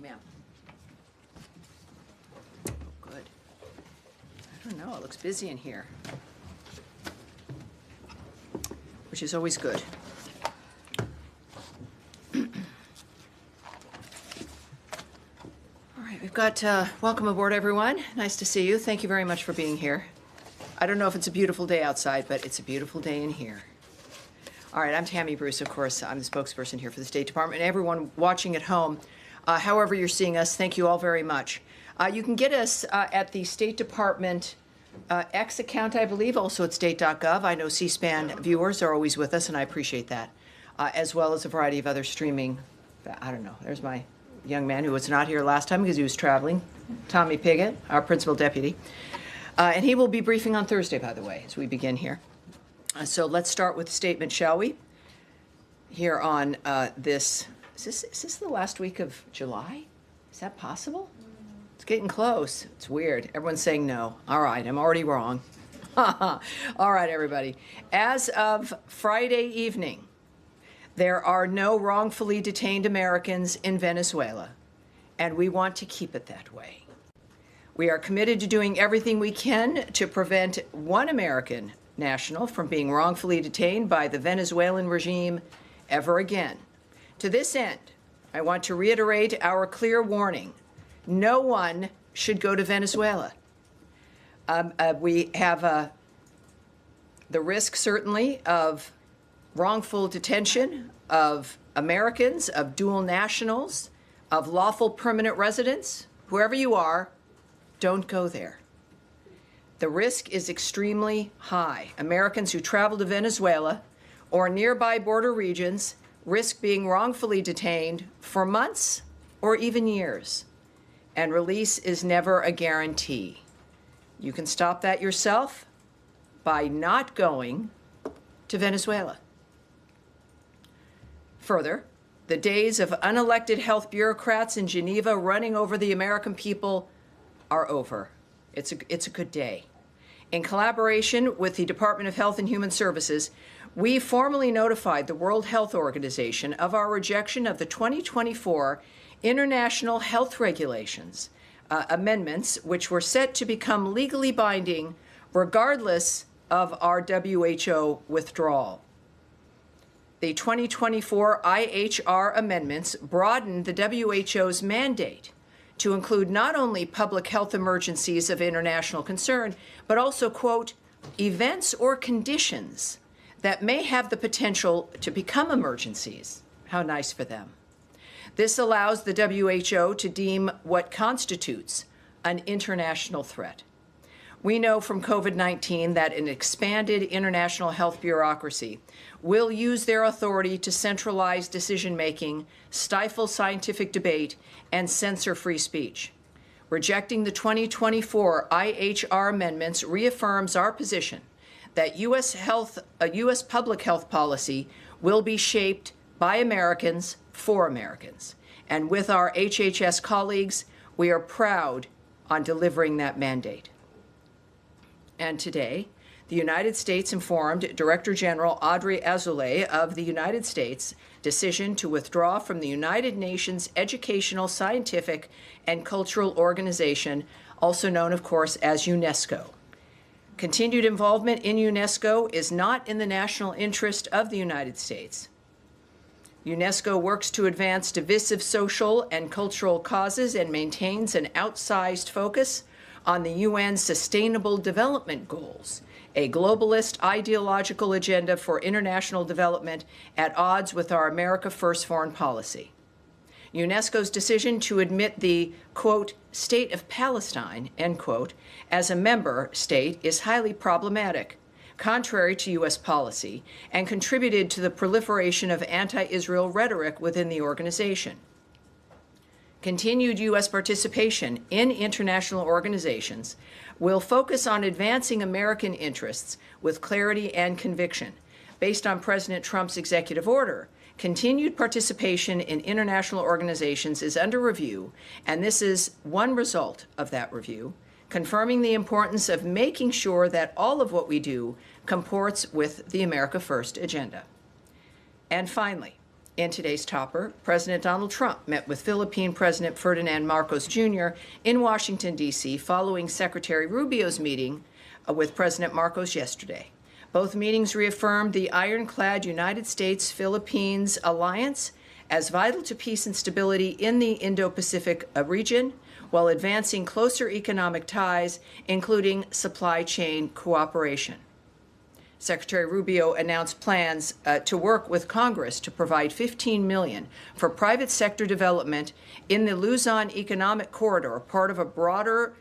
ma'am. Oh, good. I don't know, it looks busy in here, which is always good. All right, we've got, welcome aboard, everyone. Nice to see you. Thank you very much for being here. I don't know if it's a beautiful day outside, but it's a beautiful day in here. All right, I'm Tammy Bruce, of course. I'm the spokesperson here for the State Department. And everyone watching at home, however you're seeing us, thank you all very much. You can get us at the State Department X account, I believe, also at state.gov. I know C-SPAN viewers are always with us, and I appreciate that, as well as a variety of other streaming. I don't know. There's my young man who was not here last time because he was traveling, Tommy Pigott, our principal deputy. And he will be briefing on Thursday, by the way, as we begin here. So let's start with the statement, shall we? Here on is this the last week of July? Is that possible? It's getting close. It's weird. Everyone's saying no. All right, I'm already wrong. All right, everybody. As of Friday evening, there are no wrongfully detained Americans in Venezuela, and we want to keep it that way. We are committed to doing everything we can to prevent one American national from being wrongfully detained by the Venezuelan regime ever again. To this end, I want to reiterate our clear warning. No one should go to Venezuela. We have the risk, certainly, of wrongful detention of Americans, of dual nationals, of lawful permanent residents. Whoever you are, don't go there. The risk is extremely high. Americans who travel to Venezuela or nearby border regions risk being wrongfully detained for months or even years, and release is never a guarantee. You can stop that yourself by not going to Venezuela. Further, the days of unelected health bureaucrats in Geneva running over the American people are over. It's a good day. In collaboration with the Department of Health and Human Services, we formally notified the World Health Organization of our rejection of the 2024 International Health Regulations amendments, which were set to become legally binding regardless of our WHO withdrawal. The 2024 IHR amendments broadened the WHO's mandate to include not only public health emergencies of international concern, but also, quote, events or conditions that may have the potential to become emergencies. How nice for them. This allows the WHO to deem what constitutes an international threat. We know from COVID-19 that an expanded international health bureaucracy will use their authority to centralize decision-making, stifle scientific debate, and censor free speech. Rejecting the 2024 IHR amendments reaffirms our position that U.S. public health policy will be shaped by Americans for Americans. And with our HHS colleagues, we are proud on delivering that mandate. And today, the United States informed Director General Audrey Azoulay of the United States' decision to withdraw from the United Nations Educational, Scientific, and Cultural Organization, also known, of course, as UNESCO. Continued involvement in UNESCO is not in the national interest of the United States. UNESCO works to advance divisive social and cultural causes and maintains an outsized focus on the UN's Sustainable Development Goals, a globalist ideological agenda for international development at odds with our America First foreign policy. UNESCO's decision to admit the, quote, state of Palestine, end quote, as a member state is highly problematic, contrary to U.S. policy, and contributed to the proliferation of anti-Israel rhetoric within the organization. Continued U.S. participation in international organizations will focus on advancing American interests with clarity and conviction. Based on President Trump's executive order, continued participation in international organizations is under review, and this is one result of that review, confirming the importance of making sure that all of what we do comports with the America First agenda. And finally, In today's topper, President Donald Trump met with Philippine President Ferdinand Marcos Jr. in Washington, D.C., following Secretary Rubio's meeting with President Marcos yesterday. Both meetings reaffirmed the ironclad United States-Philippines alliance as vital to peace and stability in the Indo-Pacific region, while advancing closer economic ties, including supply chain cooperation. Secretary Rubio announced plans to work with Congress to provide $15 million for private sector development in the Luzon Economic Corridor, part of a broader,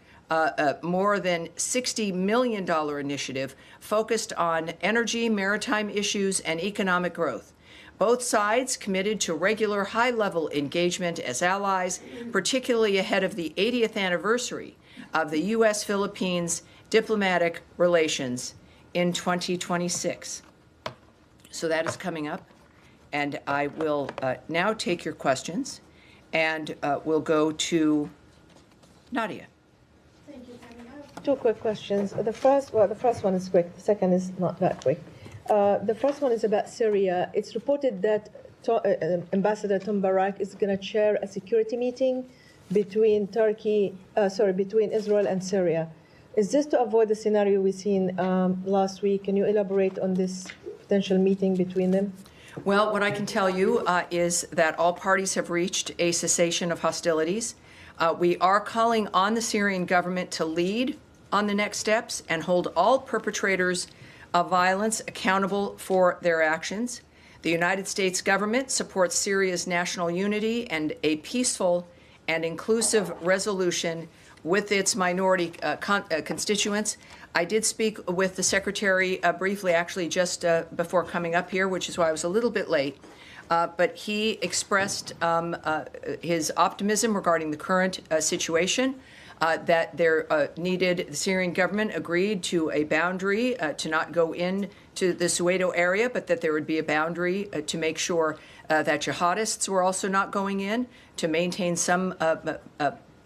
more than $60 million initiative focused on energy, maritime issues, and economic growth. Both sides committed to regular high-level engagement as allies, particularly ahead of the 80th anniversary of the U.S.-Philippines diplomatic relations in 2026. So that is coming up, and I will now take your questions, and we'll go to Nadia. Thank you, Tammy. I have two quick questions. The first one is quick. The second is not that quick. The first one is about Syria. It's reported that Ambassador Tom Barak is going to chair a security meeting between Israel and Syria. Is this to avoid the scenario we've seen last week? Can you elaborate on this potential meeting between them? Well, what I can tell you is that all parties have reached a cessation of hostilities. We are calling on the Syrian government to lead on the next steps and hold all perpetrators of violence accountable for their actions. The United States government supports Syria's national unity and a peaceful and inclusive resolution with its minority constituents. I did speak with the Secretary briefly, actually just before coming up here, which is why I was a little bit late. But he expressed his optimism regarding the current situation, that there the Syrian government agreed to a boundary to not go into the Soweto area, but that there would be a boundary to make sure that jihadists were also not going in, to maintain some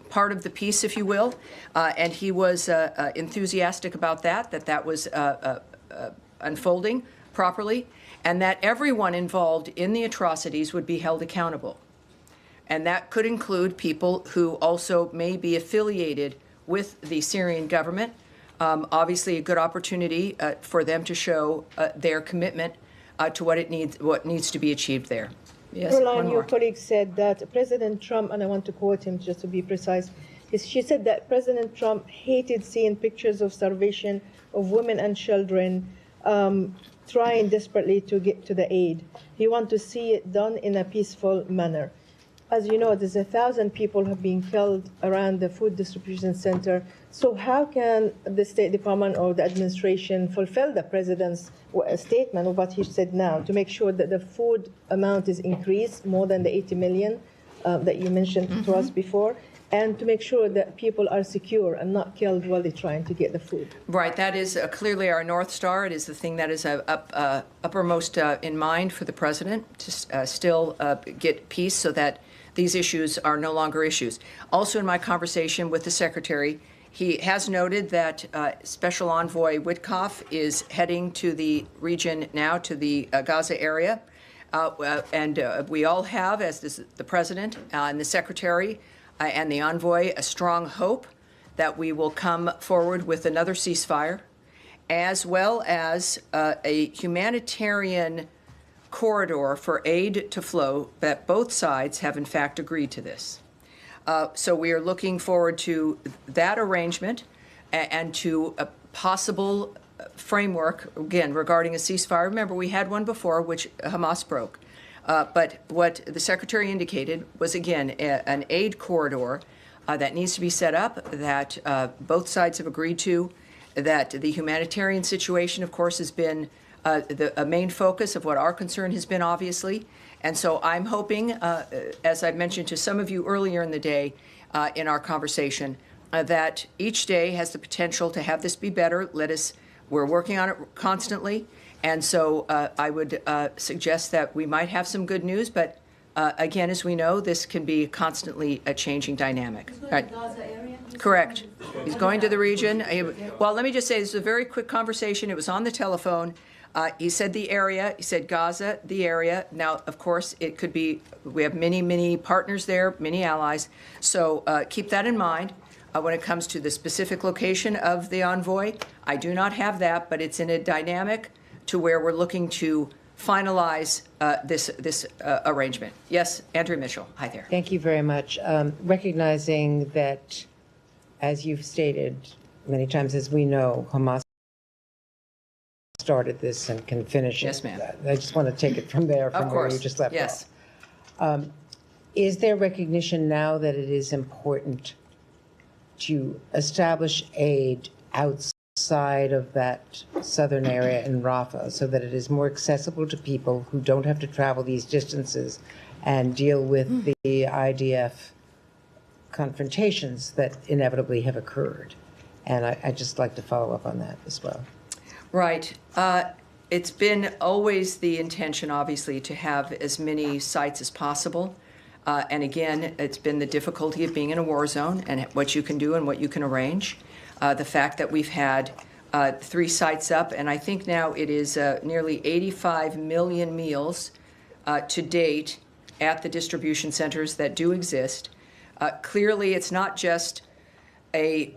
part of the peace, if you will, and he was enthusiastic about that was unfolding properly, and that everyone involved in the atrocities would be held accountable. And that could include people who also may be affiliated with the Syrian government. Obviously, a good opportunity for them to show their commitment to what needs to be achieved there. Yes, Caroline, your colleague said that President Trump, and I want to quote him just to be precise, she said that President Trump hated seeing pictures of starvation of women and children trying desperately to get to the aid. He wants to see it done in a peaceful manner. As you know, there's 1,000 people have been killed around the food distribution center. So how can the State Department or the administration fulfill the president's statement of what he said now to make sure that the food amount is increased more than the 80 million that you mentioned to us before, and to make sure that people are secure and not killed while they're trying to get the food? Right. That is clearly our North Star. It is the thing that is uppermost in mind for the president, to still get peace so that these issues are no longer issues. Also, in my conversation with the Secretary, he has noted that Special Envoy Witkoff is heading to the region now, to the Gaza area. And we all have, as the President and the Secretary and the envoy, a strong hope that we will come forward with another ceasefire, as well as a humanitarian corridor for aid to flow, that both sides have in fact agreed to this. So we are looking forward to that arrangement and to a possible framework, again, regarding a ceasefire. Remember, we had one before, which Hamas broke. But what the Secretary indicated was, again, an aid corridor that needs to be set up, that both sides have agreed to, that the humanitarian situation, of course, has been a main focus of what our concern has been, obviously. And so I'm hoping, as I mentioned to some of you earlier in the day in our conversation, that each day has the potential to have this be better. We're working on it constantly. And so I would suggest that we might have some good news. But again, as we know, this can be constantly a changing dynamic. He's going to the Gaza area? Correct. He's going to the region. Well, let me just say, this is a very quick conversation. It was on the telephone. He said the area, he said Gaza, the area. Now, of course, it could be, we have many, many partners there, many allies. So keep that in mind when it comes to the specific location of the envoy. I do not have that, but it's in a dynamic to where we're looking to finalize this arrangement. Yes, Andrea Mitchell. Hi there. Thank you very much. Recognizing that, as you've stated many times, as we know, Hamas started this and can finish it. Yes, ma'am. I just want to take it from there, from Of where course. you just left Yes. off. Is there recognition now that it is important to establish aid outside of that southern area in Rafah so that it is more accessible to people who don't have to travel these distances and deal with the IDF confrontations that inevitably have occurred? And I'd just like to follow up on that as well. Right. It's been always the intention, obviously, to have as many sites as possible. And again, it's been the difficulty of being in a war zone and what you can do and what you can arrange. The fact that we've had 3 sites up, and I think now it is nearly 85 million meals to date at the distribution centers that do exist. Clearly, it's not just a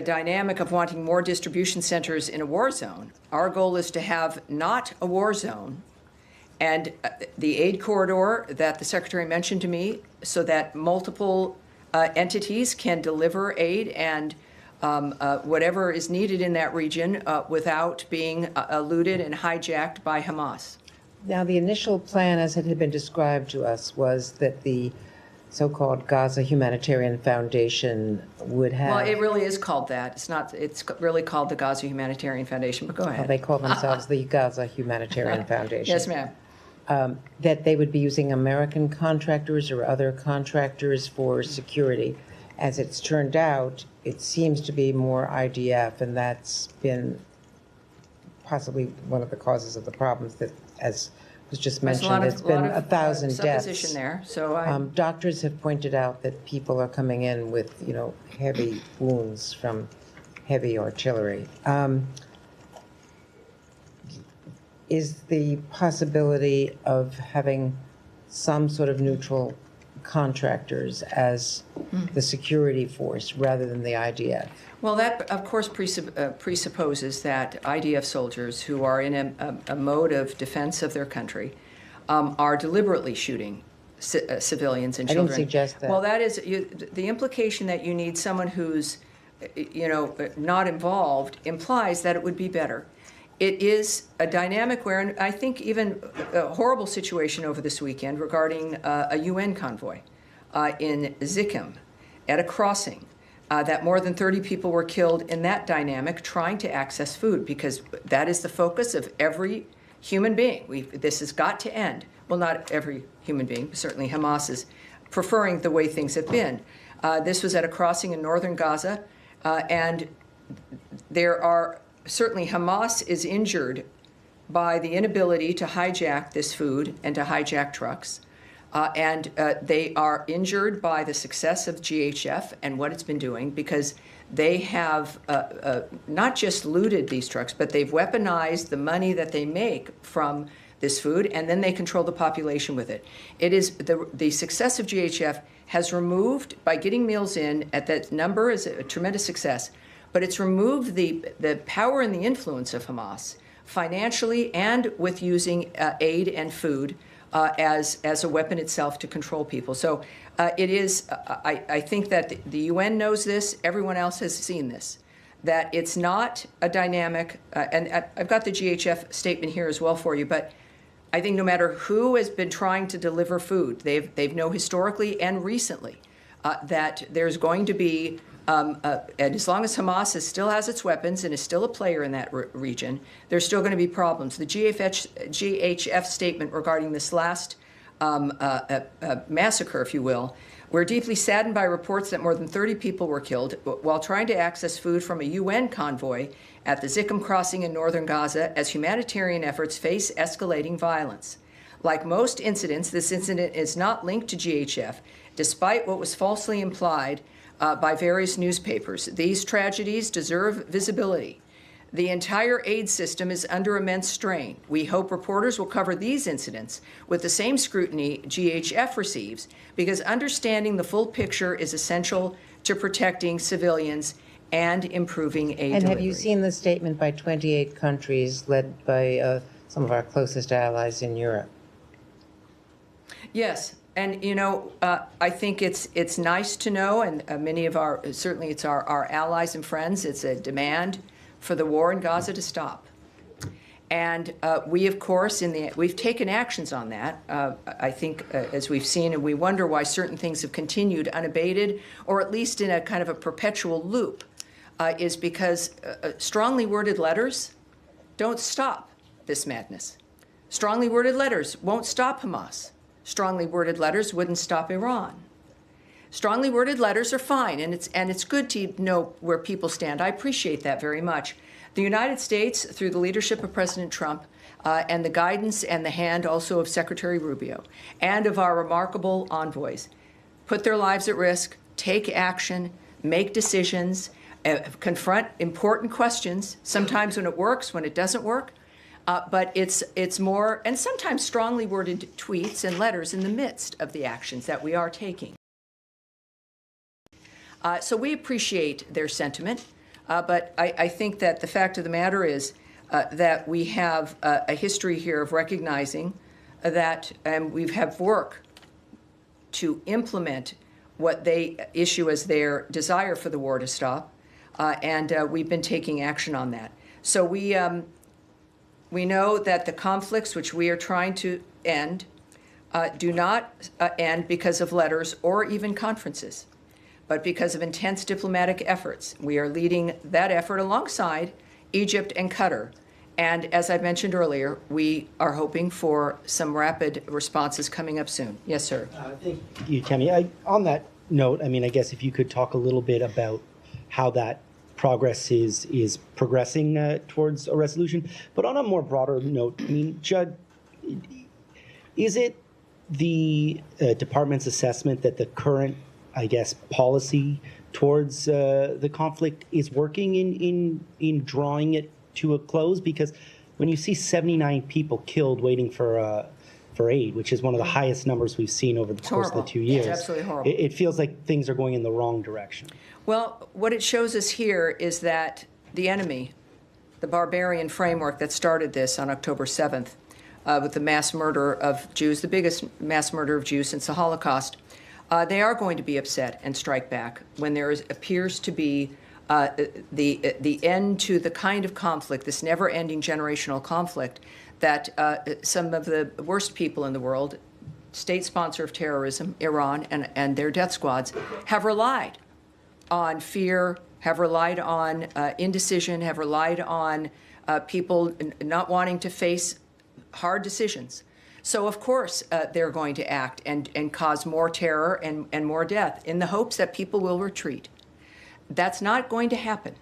dynamic of wanting more distribution centers in a war zone. Our goal is to have not a war zone and the aid corridor that the Secretary mentioned to me so that multiple entities can deliver aid and whatever is needed in that region without being eluded and hijacked by Hamas. Now, the initial plan, as it had been described to us, was that the so-called Gaza Humanitarian Foundation would have... Well, it really is called that. It's not. It's really called the Gaza Humanitarian Foundation, but go ahead. They call themselves the Gaza Humanitarian Foundation. Yes, ma'am. That they would be using American contractors or other contractors for security. As it's turned out, it seems to be more IDF, and that's been possibly one of the causes of the problems that, as was just There's mentioned, it's been 1,000 deaths. supposition there. So Doctors have pointed out that people are coming in with, heavy wounds from heavy artillery. Is the possibility of having some sort of neutral contractors as the security force rather than the IDF? Well, that, of course, presupposes that IDF soldiers who are in a mode of defense of their country are deliberately shooting civilians and children. I didn't suggest that. Well, that is the implication that you need someone who's, not involved implies that it would be better. It is a dynamic where, and I think even a horrible situation over this weekend regarding a UN convoy in Zikkim at a crossing. That more than 30 people were killed in that dynamic trying to access food, because that is the focus of every human being. This has got to end. Well, not every human being, but certainly Hamas is preferring the way things have been. This was at a crossing in northern Gaza, and there are certainly Hamas is injured by the inability to hijack this food and to hijack trucks. And they are injured by the success of GHF and what it's been doing, because they have not just looted these trucks, but they've weaponized the money that they make from this food, and then they control the population with it. It is the success of GHF has removed, by getting meals in at that number is a tremendous success, but it's removed the power and the influence of Hamas financially and with using aid and food as a weapon itself to control people. So it is, I think that the UN knows this, everyone else has seen this, that it's not a dynamic, and I've got the GHF statement here as well for you, but I think no matter who has been trying to deliver food, they've known historically and recently that there's going to be, and as long as Hamas still has its weapons and is still a player in that region, there's still going to be problems. The GHF statement regarding this last massacre, if you will, we're deeply saddened by reports that more than 30 people were killed while trying to access food from a UN convoy at the Zikkim crossing in northern Gaza as humanitarian efforts face escalating violence. Like most incidents, this incident is not linked to GHF, despite what was falsely implied by various newspapers. These tragedies deserve visibility. The entire aid system is under immense strain. We hope reporters will cover these incidents with the same scrutiny GHF receives, because understanding the full picture is essential to protecting civilians and improving aid And delivery. have you seen the statement by 28 countries led by some of our closest allies in Europe? Yes, and I think it's nice to know, and many of certainly it's our allies and friends, it's a demand for the war in Gaza to stop. And we, of course, we've taken actions on that, I think, as we've seen, and we wonder why certain things have continued unabated, or at least in a kind of a perpetual loop, is because strongly worded letters don't stop this madness. Strongly worded letters won't stop Hamas. Strongly worded letters wouldn't stop Iran. Strongly worded letters are fine, and it's good to know where people stand. I appreciate that very much. The United States, through the leadership of President Trump, and the guidance and the hand also of Secretary Rubio, and of our remarkable envoys, put their lives at risk, take action, make decisions, confront important questions, sometimes when it works, when it doesn't work, but it's more, and sometimes strongly worded tweets and letters in the midst of the actions that we are taking. So we appreciate their sentiment, but I think that the fact of the matter is that we have a history here of recognizing that we have work to implement what they issue as their desire for the war to stop, and we've been taking action on that. So we know that the conflicts which we are trying to end do not end because of letters or even conferences, but because of intense diplomatic efforts. We are leading that effort alongside Egypt and Qatar. And as I mentioned earlier, we are hoping for some rapid responses coming up soon. Yes, sir. Thank you, Tammy. On that note, I guess if you could talk a little bit about how that progress is progressing towards a resolution. But on a more broader note, Judd, is it the department's assessment that the current, policy towards the conflict is working in drawing it to a close? Because when you see 79 people killed waiting for aid, which is one of the highest numbers we've seen over the course of the 2 years, It's absolutely horrible. It feels like things are going in the wrong direction. Well, what it shows us here is that the enemy, the barbarian framework that started this on October 7th, with the mass murder of Jews, the biggest mass murder of Jews since the Holocaust, they are going to be upset and strike back when there appears to be the end to the kind of conflict, this never-ending generational conflict that some of the worst people in the world, state sponsor of terrorism, Iran, and their death squads, have relied on fear, have relied on indecision, have relied on people not wanting to face hard decisions. So, of course, they're going to act and cause more terror and more death in the hopes that people will retreat. That's not going to happen.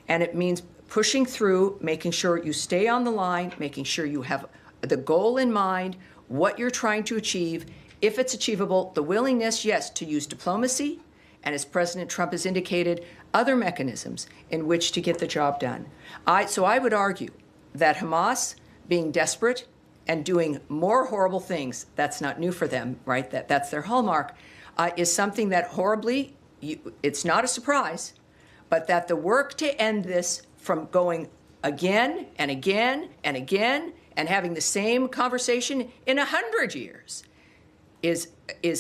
And it means pushing through, making sure you stay on the line, making sure you have the goal in mind, what you're trying to achieve, if it's achievable, the willingness, yes, to use diplomacy, and as President Trump has indicated, other mechanisms in which to get the job done. So I would argue that Hamas, being desperate and doing more horrible things, that's not new for them, right? That's their hallmark, is something that horribly, it's not a surprise, but that the work to end this from going again and again and again and having the same conversation in 100 years is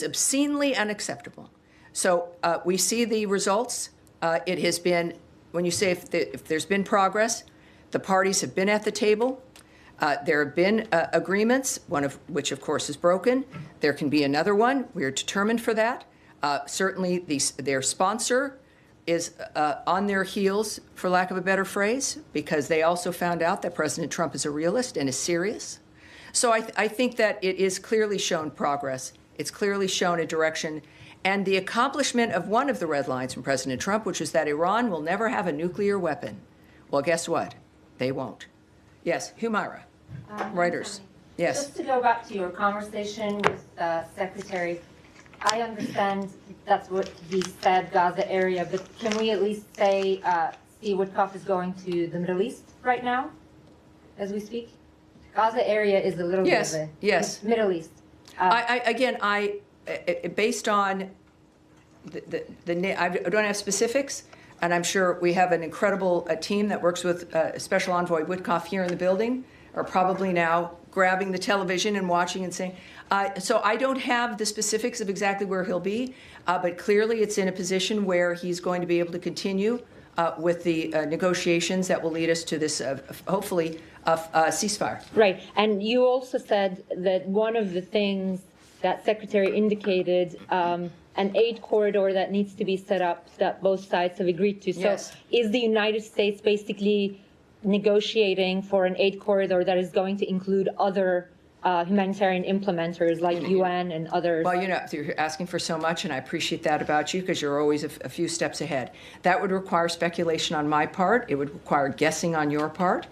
obscenely unacceptable. So we see the results. It has been, when you say if there's been progress, the parties have been at the table. There have been agreements, one of which, of course, is broken. There can be another one. We are determined for that. Certainly, their sponsor is on their heels, for lack of a better phrase, because they also found out that President Trump is a realist and is serious. So I think that it is clearly shown progress. It's clearly shown a direction. And the accomplishment of one of the red lines from President Trump, which is that Iran will never have a nuclear weapon. Well, guess what? They won't. Yes, Humaira, Reuters. Yes. Just to go back to your conversation with Secretary, I understand that's what he said, Gaza area, but can we at least say Steve Woodcock is going to the Middle East right now, as we speak. Gaza area is a little Yes, bit of a yes. Middle East. Based on I don't have specifics, and I'm sure we have an incredible team that works with Special Envoy Woodcock here in the building, are probably now grabbing the television and watching and saying, so I don't have the specifics of exactly where he'll be, but clearly it's in a position where he's going to be able to continue with the negotiations that will lead us to this, hopefully, ceasefire. Right, and you also said that one of the things that Secretary indicated, an aid corridor that needs to be set up that both sides have agreed to. Yes. So is the United States basically negotiating for an aid corridor that is going to include other humanitarian implementers like UN and others? Well, you're asking for so much, and I appreciate that about you because you're always a few steps ahead. That would require speculation on my part. It would require guessing on your part.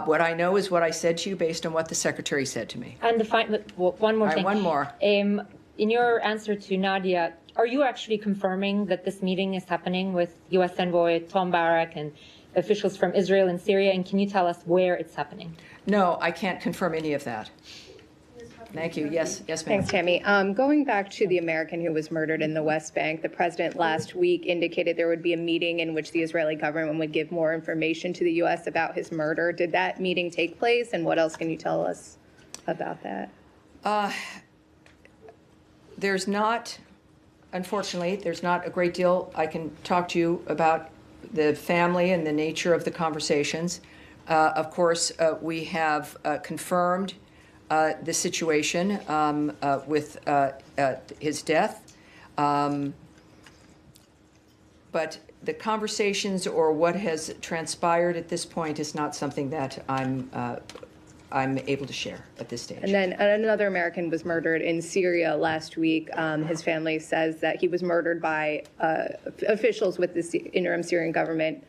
What I know is what I said to you based on what the Secretary said to me. And one more All right, thing. one more. In your answer to Nadia, are you actually confirming that this meeting is happening with U.S. Envoy Tom Barak and officials from Israel and Syria? And can you tell us where it's happening? No, I can't confirm any of that. Thank you. Yes, ma'am. Thanks, Tammy. Going back to the American who was murdered in the West Bank, the president last week indicated there would be a meeting in which the Israeli government would give more information to the U.S. about his murder. Did that meeting take place, and what else can you tell us about that? Unfortunately, there's not a great deal I can talk to you about the family and the nature of the conversations. Of course, we have confirmed the situation with his death. But the conversations or what has transpired at this point is not something that I'm able to share at this stage. And then another American was murdered in Syria last week. His family says that he was murdered by officials with the interim Syrian government.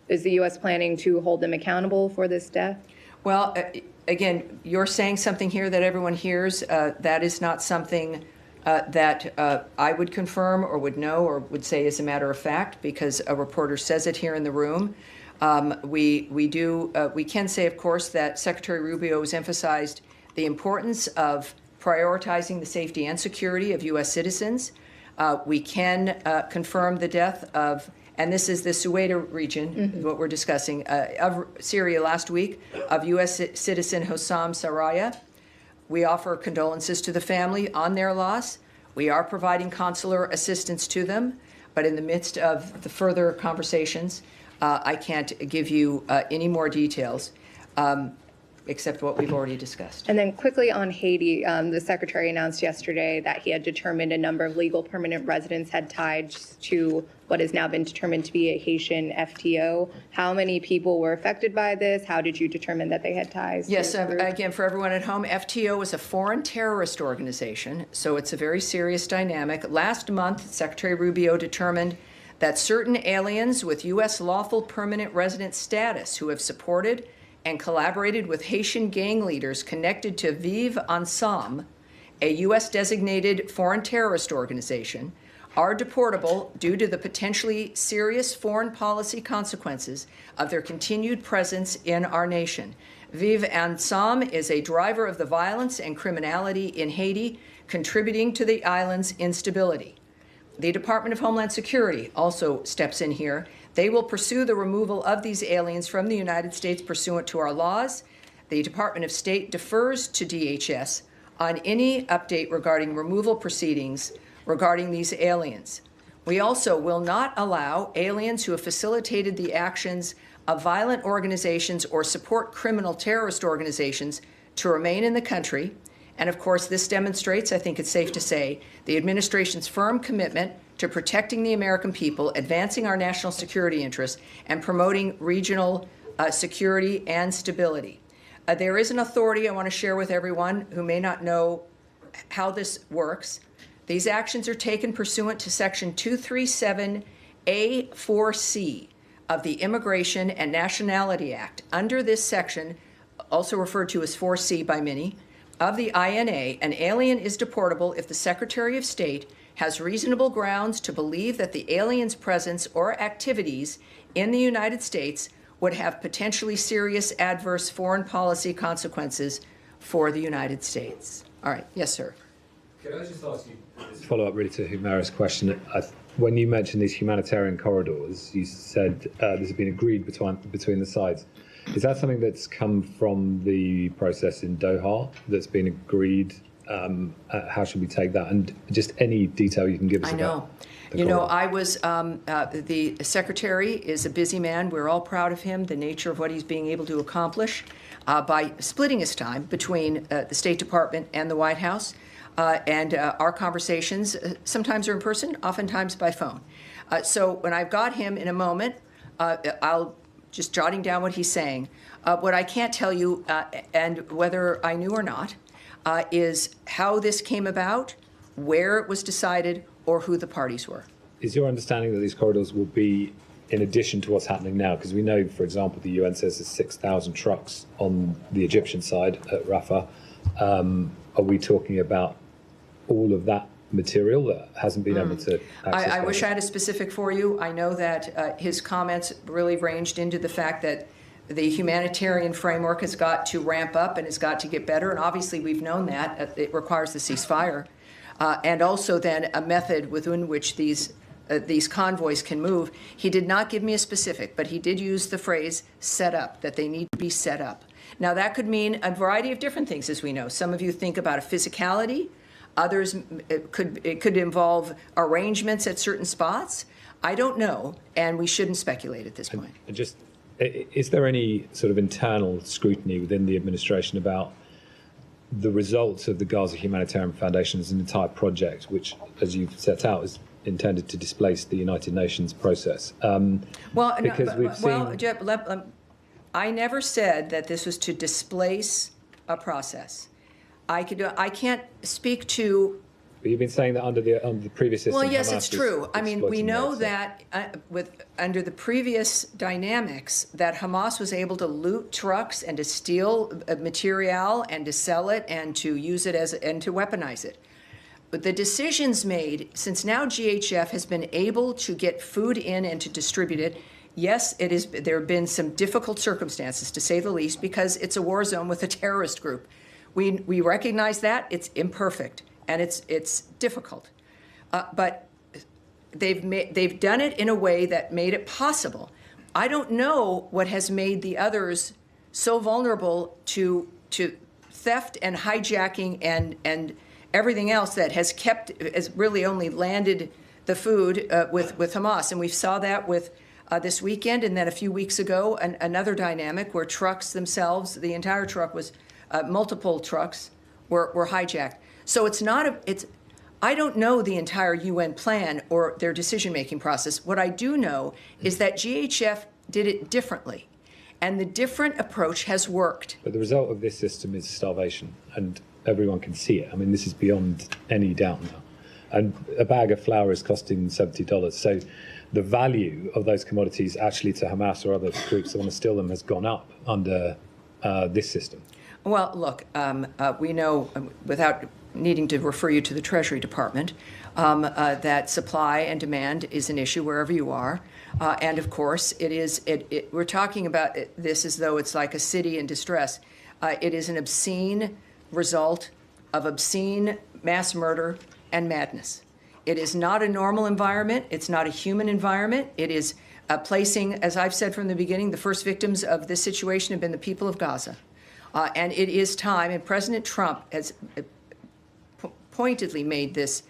Is the U.S. planning to hold them accountable for this death? Well, again, you're saying something here that everyone hears. That is not something that I would confirm or would know or would say as a matter of fact, because a reporter says it here in the room. We can say, of course, that Secretary Rubio has emphasized the importance of prioritizing the safety and security of U.S. citizens. We can confirm the death of, and this is the Suwaida region, what we're discussing, of Syria last week, of U.S. citizen Hossam Saraya. We offer condolences to the family on their loss. We are providing consular assistance to them, but in the midst of the further conversations, I can't give you any more details except what we've already discussed. And then quickly on Haiti, the secretary announced yesterday that he had determined a number of legal permanent residents had ties to what has now been determined to be a Haitian FTO. How many people were affected by this? How did you determine that they had ties? Yes, again, for everyone at home, FTO is a foreign terrorist organization, so it's a very serious dynamic. Last month, Secretary Rubio determined that certain aliens with U.S. lawful permanent resident status who have supported and collaborated with Haitian gang leaders connected to Vive Ensemble, a U.S. designated foreign terrorist organization, are deportable due to the potentially serious foreign policy consequences of their continued presence in our nation. Vive Ensemble is a driver of the violence and criminality in Haiti, contributing to the island's instability. The Department of Homeland Security also steps in here. They will pursue the removal of these aliens from the United States pursuant to our laws. The Department of State defers to DHS on any update regarding removal proceedings regarding these aliens. We also will not allow aliens who have facilitated the actions of violent organizations or support criminal terrorist organizations to remain in the country. And of course, this demonstrates, I think it's safe to say, the administration's firm commitment to protecting the American people, advancing our national security interests, and promoting regional security and stability. There is an authority I want to share with everyone who may not know how this works. These actions are taken pursuant to Section 237A4C of the Immigration and Nationality Act. Under this section, also referred to as 4C by many, of the INA, an alien is deportable if the Secretary of State has reasonable grounds to believe that the alien's presence or activities in the United States would have potentially serious adverse foreign policy consequences for the United States. All right, yes, sir. Can I just ask you, follow up really to Humera's question? When you mentioned these humanitarian corridors, you said this has been agreed between the sides. Is that something that's come from the process in Doha that's been agreed? How should we take that? And just any detail you can give us I know. about the You know, corridor. I was, the secretary is a busy man. We're all proud of him, the nature of what he's being able to accomplish by splitting his time between the State Department and the White House. And our conversations sometimes are in person, oftentimes by phone. So when I've got him in a moment, I'll just jotting down what he's saying. What I can't tell you, and whether I knew or not, is how this came about, where it was decided, or who the parties were. Is your understanding that these corridors will be in addition to what's happening now? Because we know, for example, the UN says there's 6,000 trucks on the Egyptian side at Rafah. Are we talking about all of that material that hasn't been able to access? I wish I had a specific for you. I know that his comments really ranged into the fact that the humanitarian framework has got to ramp up and has got to get better. And obviously, we've known that. It requires the ceasefire. And also then a method within which these convoys can move. He did not give me a specific, but he did use the phrase set up, that they need to be set up. Now, that could mean a variety of different things, as we know. Some of you think about a physicality. Others, it could involve arrangements at certain spots. I don't know, and we shouldn't speculate at this point. And just, is there any sort of internal scrutiny within the administration about the results of the Gaza Humanitarian Foundation as an entire project, which, as you've set out, is intended to displace the United Nations process? Jeb, I never said that this was to displace a process. I can't speak to. But you've been saying that under the previous system. Well, yes, Hamas it's was true. I mean, we exploiting know that, that under the previous dynamics, that Hamas was able to loot trucks and to steal material and to sell it and to use it and to weaponize it. But the decisions made, since now GHF has been able to get food in and to distribute it, yes, there have been some difficult circumstances, to say the least, because it's a war zone with a terrorist group. We recognize that. It's imperfect and it's difficult. But they've done it in a way that made it possible. I don't know what has made the others so vulnerable to theft and hijacking and everything else that has really only landed the food with Hamas. And we saw that with this weekend, and then a few weeks ago, another dynamic where trucks themselves, the entire truck was, multiple trucks were hijacked. So I don't know the entire UN plan or their decision-making process. What I do know is that GHF did it differently, and the different approach has worked. But the result of this system is starvation, and everyone can see it. I mean, this is beyond any doubt now. And a bag of flour is costing $70. So the value of those commodities actually to Hamas or other groups that want to steal them has gone up under this system. Well, look, we know, without needing to refer you to the Treasury Department, that supply and demand is an issue wherever you are. And of course, we're talking about this as though it's like a city in distress. It is an obscene result of obscene mass murder and madness. It is not a normal environment. It's not a human environment. It is placing, as I've said from the beginning, the first victims of this situation have been the people of Gaza. And it is time, and President Trump has pointedly made this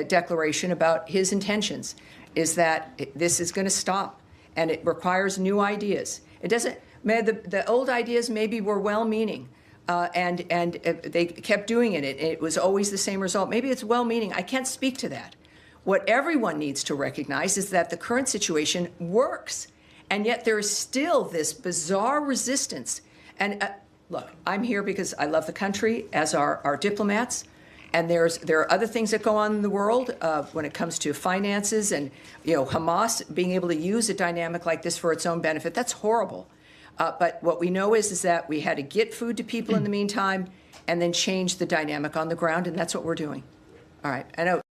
declaration about his intentions, is that this is going to stop, and it requires new ideas. It doesn't, the old ideas maybe were well-meaning, and they kept doing it. It was always the same result. Maybe it's well-meaning. I can't speak to that. What everyone needs to recognize is that the current situation works, and yet there is still this bizarre resistance. And look, I'm here because I love the country, as are our diplomats. And there are other things that go on in the world when it comes to finances and, Hamas being able to use a dynamic like this for its own benefit. That's horrible. But what we know is that we had to get food to people in the meantime and then change the dynamic on the ground, and that's what we're doing. All right. I know.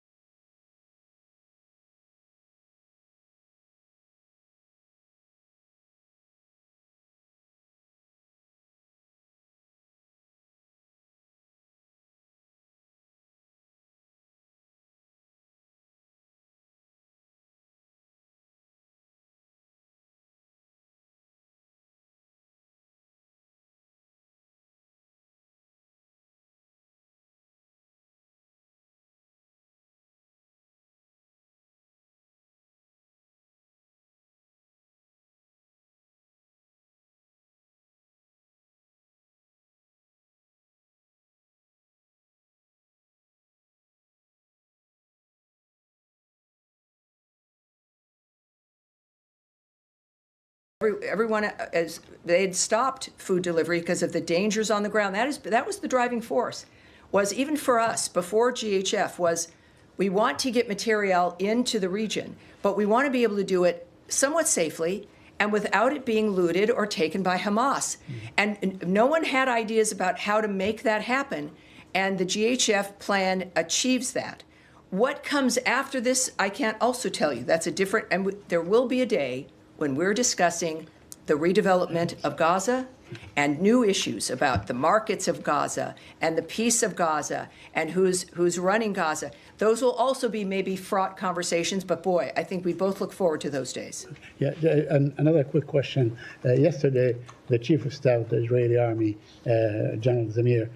everyone, as they had stopped food delivery because of the dangers on the ground. That was the driving force, was even for us before GHF, was we want to get material into the region, but we want to be able to do it somewhat safely and without it being looted or taken by Hamas. And no one had ideas about how to make that happen, and the GHF plan achieves that. What comes after this, I can't also tell you. That's a different, and there will be a day when we're discussing the redevelopment of Gaza and new issues about the markets of Gaza and the peace of Gaza and who's running Gaza. Those will also be maybe fraught conversations, but boy, I think we both look forward to those days. Yeah, and another quick question. Yesterday, the Chief of Staff of the Israeli Army, General Zamir,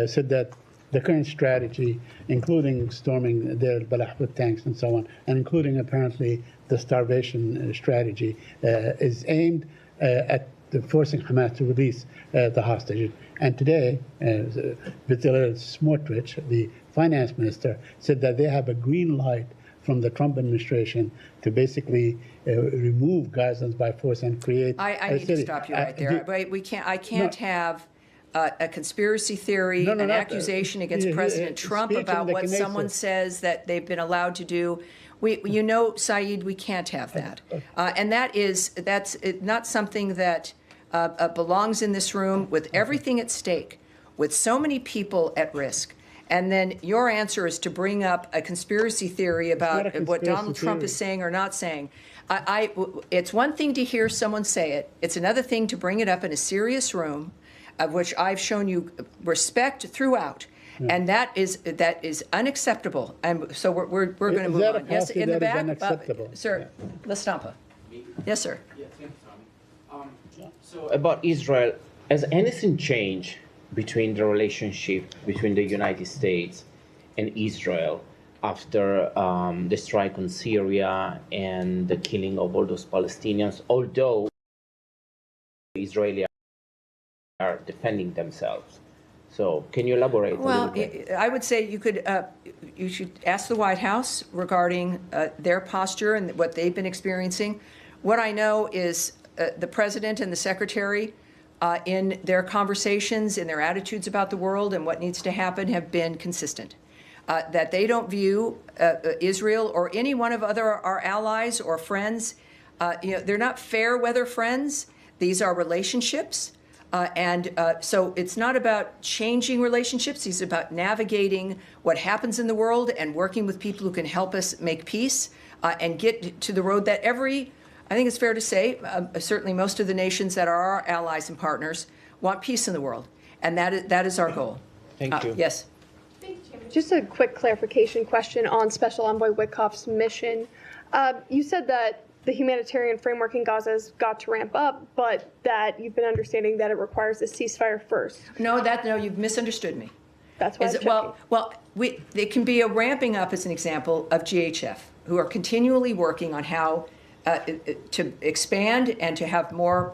said that the current strategy, including storming Deir al-Balah with tanks and so on, and including apparently the starvation strategy, is aimed at forcing Hamas to release the hostages. And today, Bezalel Smotrich, the finance minister, said that they have a green light from the Trump administration to basically remove Gazans by force and create I need to stop you right there. I can't have a conspiracy theory, an accusation against President Trump about what someone says that they've been allowed to do. Saeed, we can't have that. And that's not something that belongs in this room with everything at stake, with so many people at risk. And then your answer is to bring up a conspiracy theory about what Donald Trump is saying or not saying. It's one thing to hear someone say it. It's another thing to bring it up in a serious room, of which I've shown you respect throughout. Yeah. And that is unacceptable. And so we're going to move on. Yes, in the back, sir, La Stampa. Yes, sir. Yeah, thank you, Tommy. So about Israel, has anything changed between the relationship between the United States and Israel after the strike on Syria and the killing of all those Palestinians, although the Israelis are defending themselves? So can you elaborate a little bit? I would say you should ask the White House regarding their posture and what they've been experiencing. What I know is the president and the secretary in their conversations, in their attitudes about the world and what needs to happen, have been consistent. That they don't view Israel or any one of our allies or friends, they're not fair weather friends. These are relationships. So it's not about changing relationships. It's about navigating what happens in the world and working with people who can help us make peace and get to the road that I think it's fair to say, certainly most of the nations that are our allies and partners want peace in the world. And that is our goal. Thank you. Yes. Just a quick clarification question on Special Envoy Witkoff's mission. You said that the humanitarian framework in Gaza has got to ramp up, but that you've been understanding that it requires a ceasefire first. No, you've misunderstood me. That's why I'm checking. It can be a ramping up as an example of GHF, who are continually working on how to expand and to have more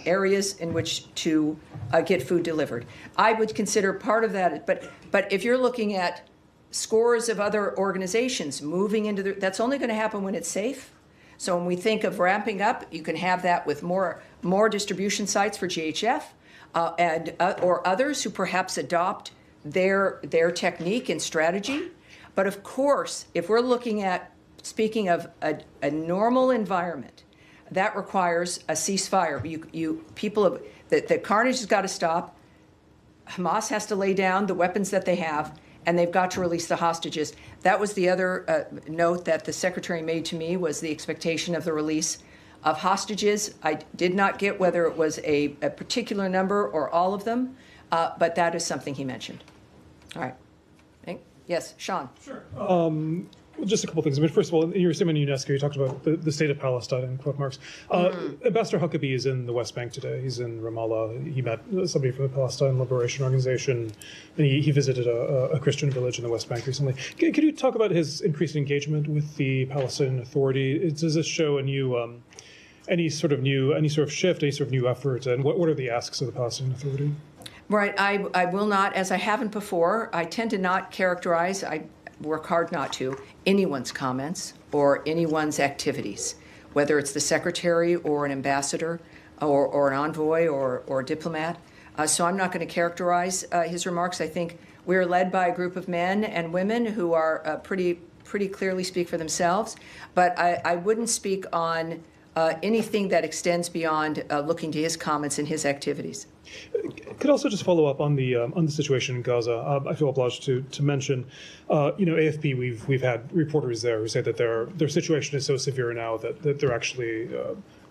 areas in which to get food delivered. I would consider part of that, but if you're looking at scores of other organizations moving into that's only going to happen when it's safe. So when we think of ramping up, you can have that with more distribution sites for GHF or others who perhaps adopt their technique and strategy. But of course, if we're speaking of a normal environment, that requires a ceasefire. The carnage has got to stop. Hamas has to lay down the weapons that they have, and they've got to release the hostages. That was the other note that the secretary made to me, was the expectation of the release of hostages. I did not get whether it was a particular number or all of them, but that is something he mentioned. All right. Yes, Sean. Sure. Just a couple things. I mean, first of all, in your statement in UNESCO, you talked about the state of Palestine, in quote marks. Ambassador Huckabee is in the West Bank today. He's in Ramallah. He met somebody from the Palestine Liberation Organization, and he visited a Christian village in the West Bank recently. Could you talk about his increased engagement with the Palestinian Authority? Does this show any sort of shift, any sort of new effort, and what are the asks of the Palestinian Authority? Right. I will not, as I haven't before, I tend to not characterize, I work hard not to, anyone's comments or anyone's activities, whether it's the secretary or an ambassador. or an envoy or diplomat. So I'm not going to characterize his remarks. I think we're led by a group of men and women who are pretty clearly speak for themselves. But I wouldn't speak on anything that extends beyond looking to his comments and his activities. Could also just follow up on the situation in Gaza. I feel obliged to mention, AFP. We've had reporters there who say that their situation is so severe now that they're actually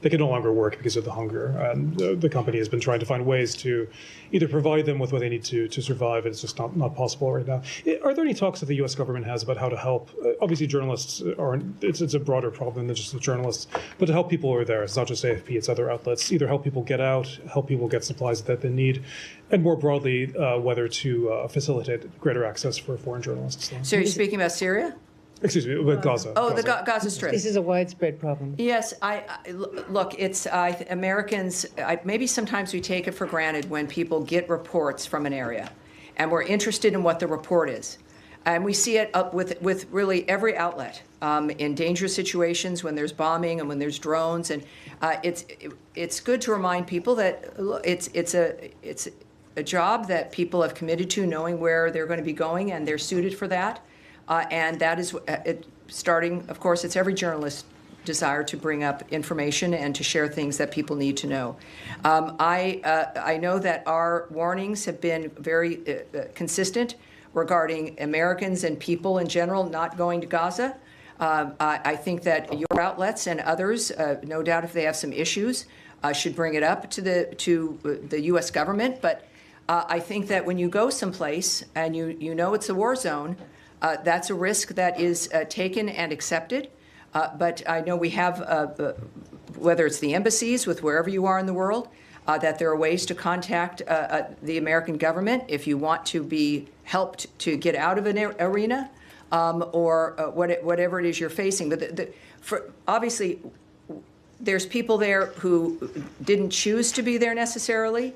they can no longer work because of the hunger, and the company has been trying to find ways to either provide them with what they need to survive, and it's just not possible right now. Are there any talks that the U.S. government has about how to help? Obviously, journalists aren't. It's a broader problem than just the journalists, but to help people who are there. It's not just AFP; it's other outlets. Either help people get out, help people get supplies that they need, and more broadly, whether to facilitate greater access for foreign journalists. So you're speaking about Syria? Excuse me, with Gaza. Oh, Gaza. the Gaza Strip. This is a widespread problem. Yes, look. It's Americans. Maybe sometimes we take it for granted when people get reports from an area, and we're interested in what the report is, and we see it up with really every outlet in dangerous situations when there's bombing and when there's drones, and it's good to remind people that it's a job that people have committed to, knowing where they're going to be going, and they're suited for that. And that is starting, of course, it's every journalist's desire to bring up information and to share things that people need to know. I know that our warnings have been very consistent regarding Americans and people in general not going to Gaza. I think that your outlets and others, no doubt if they have some issues, should bring it up to the U.S. government. But I think that when you go someplace and you know it's a war zone, that's a risk that is taken and accepted. But I know we have, whether it's the embassies with wherever you are in the world, that there are ways to contact the American government if you want to be helped to get out of an arena or whatever it is you're facing. But obviously, there's people there who didn't choose to be there necessarily,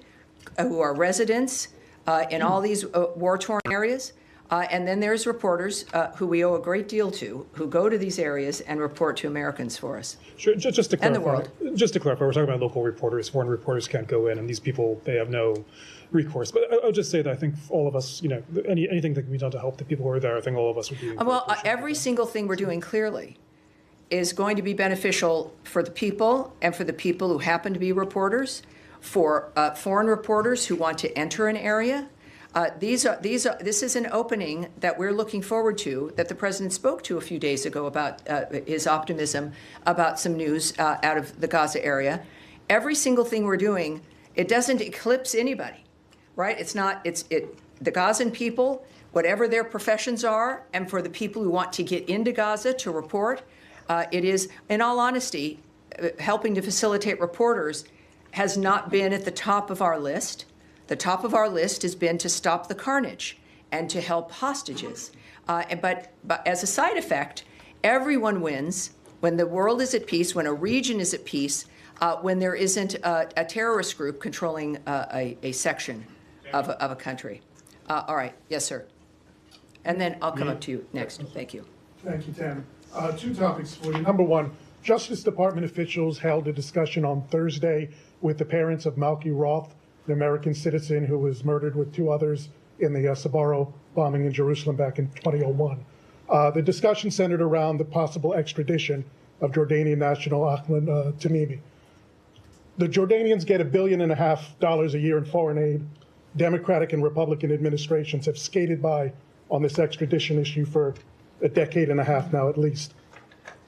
who are residents in all these war-torn areas. And then there's reporters who we owe a great deal to, who go to these areas and report to Americans for us. Sure, just to clarify, and the world. Just to clarify, we're talking about local reporters. Foreign reporters can't go in, and these people, they have no recourse. But I'll just say that I think all of us, anything that can be done to help the people who are there, I think all of us would be. Well, every single thing we're doing clearly is going to be beneficial for the people and for the people who happen to be reporters, for foreign reporters who want to enter an area. This is an opening that we're looking forward to, that the president spoke to a few days ago about his optimism about some news out of the Gaza area. Every single thing we're doing, it doesn't eclipse anybody, right? The Gazan people, whatever their professions are, and for the people who want to get into Gaza to report, it is, in all honesty, helping to facilitate reporters has not been at the top of our list. The top of our list has been to stop the carnage and to help hostages. But as a side effect, everyone wins when the world is at peace, when a region is at peace, when there isn't a terrorist group controlling a section of a country. All right. Yes, sir. And then I'll come up to you next. Thank you. Thank you, Tam. Two topics for you. Number one, Justice Department officials held a discussion on Thursday with the parents of Malky Roth, an American citizen who was murdered with two others in the Sbarro bombing in Jerusalem back in 2001. The discussion centered around the possible extradition of Jordanian national Ahmed Tamimi. The Jordanians get $1.5 billion a year in foreign aid. Democratic and Republican administrations have skated by on this extradition issue for a decade and a half now at least.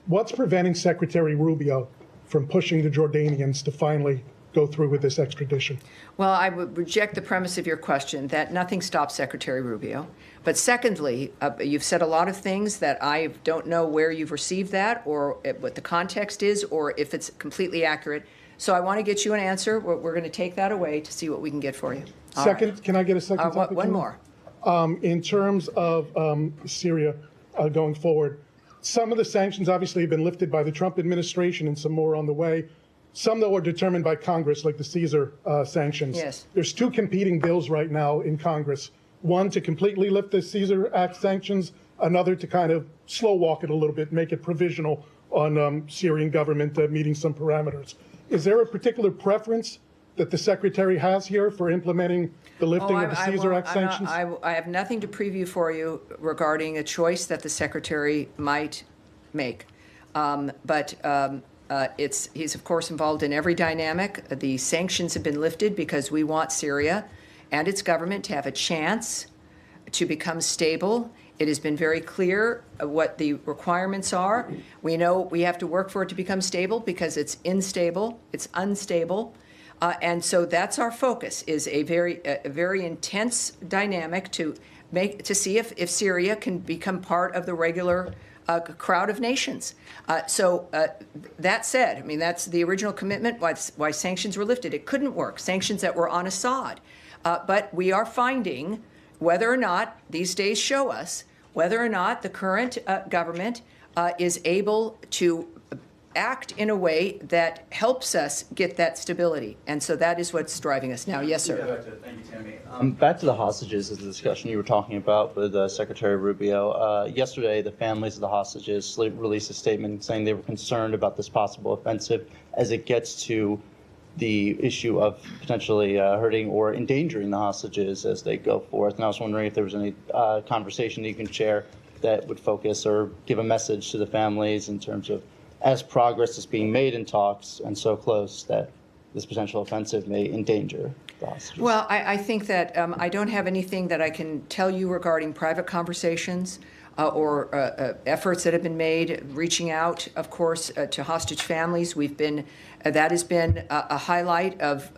What's preventing Secretary Rubio from pushing the Jordanians to finally go through with this extradition? Well, I would reject the premise of your question that nothing stops Secretary Rubio. But secondly, you've said a lot of things that I don't know where you've received that or what the context is or if it's completely accurate. So I want to get you an answer. We're going to take that away to see what we can get for you. Second, can I get a second topic? One more. In terms of Syria going forward, some of the sanctions obviously have been lifted by the Trump administration and some more on the way. Some, though, are determined by Congress, like the Caesar sanctions. Yes. There's two competing bills right now in Congress. One to completely lift the Caesar Act sanctions, another to kind of slow walk it a little bit, make it provisional on Syrian government meeting some parameters. Is there a particular preference that the secretary has here for implementing the lifting of the Caesar Act sanctions? I have nothing to preview for you regarding a choice that the secretary might make. He's of course involved in every dynamic. The sanctions have been lifted because we want Syria and its government to have a chance to become stable. It has been very clear what the requirements are. We know we have to work for it to become stable because it's unstable. And so that's our focus, is a very intense dynamic to see if Syria can become part of the regular crowd of nations. That said, I mean, that's the original commitment, why sanctions were lifted. It couldn't work, sanctions that were on Assad. But we are finding whether or not, these days show us, whether or not the current government is able to act in a way that helps us get that stability. And so that is what's driving us now. Yes, sir. Thank you, Tammy. Back to the hostages, is the discussion you were talking about with Secretary Rubio. Yesterday, the families of the hostages released a statement saying they were concerned about this possible offensive as it gets to the issue of potentially hurting or endangering the hostages as they go forth. And I was wondering if there was any conversation that you can share that would focus or give a message to the families in terms of, as progress is being made in talks and so close, that this potential offensive may endanger the hostages. Well, I think that I don't have anything that I can tell you regarding private conversations or efforts that have been made, reaching out, of course, to hostage families. That has been a highlight of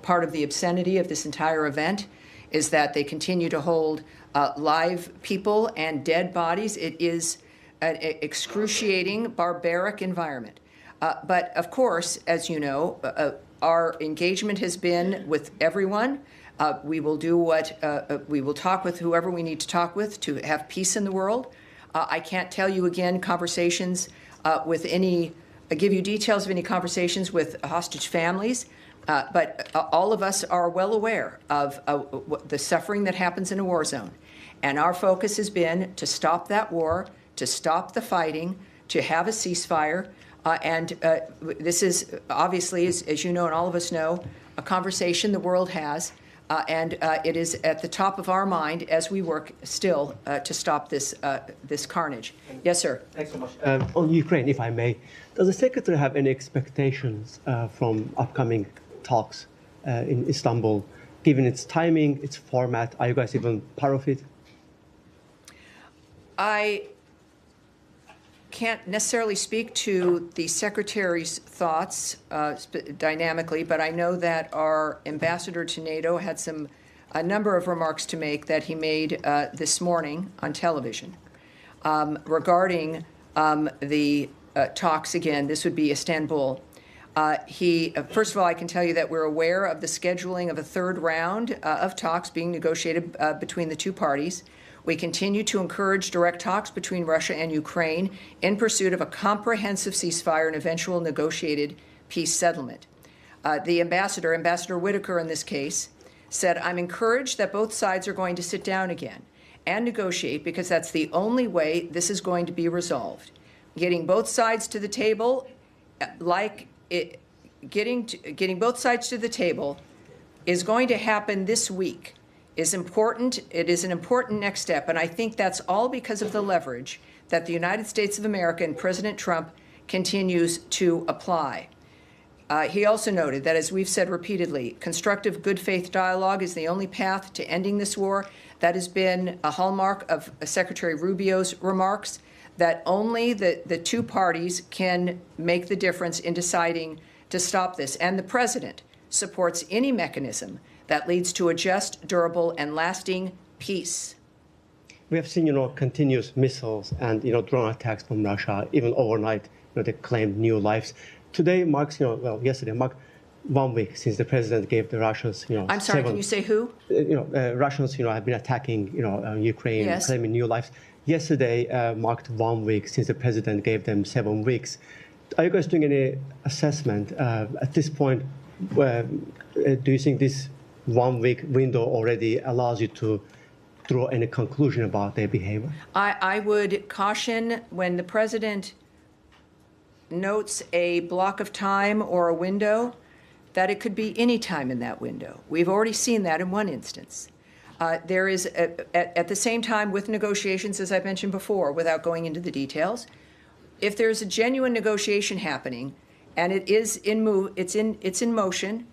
part of the obscenity of this entire event, is that they continue to hold live people and dead bodies. It is an excruciating, barbaric environment. But of course, as you know, our engagement has been with everyone. We will do we will talk with whoever we need to talk with to have peace in the world. I can't tell you again conversations give you details of any conversations with hostage families, but all of us are well aware of the suffering that happens in a war zone. And our focus has been to stop that war, to stop the fighting, to have a ceasefire. This is obviously, as you know and all of us know, a conversation the world has. And it is at the top of our mind as we work still to stop this carnage. Yes, sir. Thanks so much. On Ukraine, if I may, does the Secretary have any expectations from upcoming talks in Istanbul, given its timing, its format? Are you guys even part of it? I can't necessarily speak to the Secretary's thoughts dynamically, but I know that our ambassador to NATO had a number of remarks to make that he made this morning on television regarding the talks. Again, this would be Istanbul. First of all, I can tell you that we're aware of the scheduling of a third round of talks being negotiated between the two parties. We continue to encourage direct talks between Russia and Ukraine in pursuit of a comprehensive ceasefire and eventual negotiated peace settlement. The Ambassador Whitaker in this case, said, "I'm encouraged that both sides are going to sit down again and negotiate because that's the only way this is going to be resolved. Getting both sides to the table, getting both sides to the table is going to happen this week. Is important. It is an important next step, and I think that's all because of the leverage that the United States of America and President Trump continues to apply." He also noted that, as we've said repeatedly, constructive good faith dialogue is the only path to ending this war. That has been a hallmark of Secretary Rubio's remarks, that only the two parties can make the difference in deciding to stop this. And the president supports any mechanism that leads to a just, durable, and lasting peace. We have seen, continuous missiles and, drone attacks from Russia, even overnight, they claimed new lives. Today marks, yesterday marked 1 week since the president gave the Russians, I'm sorry, can you say who? Russians, have been attacking, Ukraine, Yes. claiming new lives. Yesterday marked 1 week since the president gave them 7 weeks. Are you guys doing any assessment at this point? Do you think this 1 week window already allows you to draw any conclusion about their behavior? I would caution when the president notes a block of time or a window, that it could be any time in that window. We've already seen that in one instance. There is, at the same time, with negotiations, as I mentioned before, without going into the details, if there's a genuine negotiation happening and it's in motion,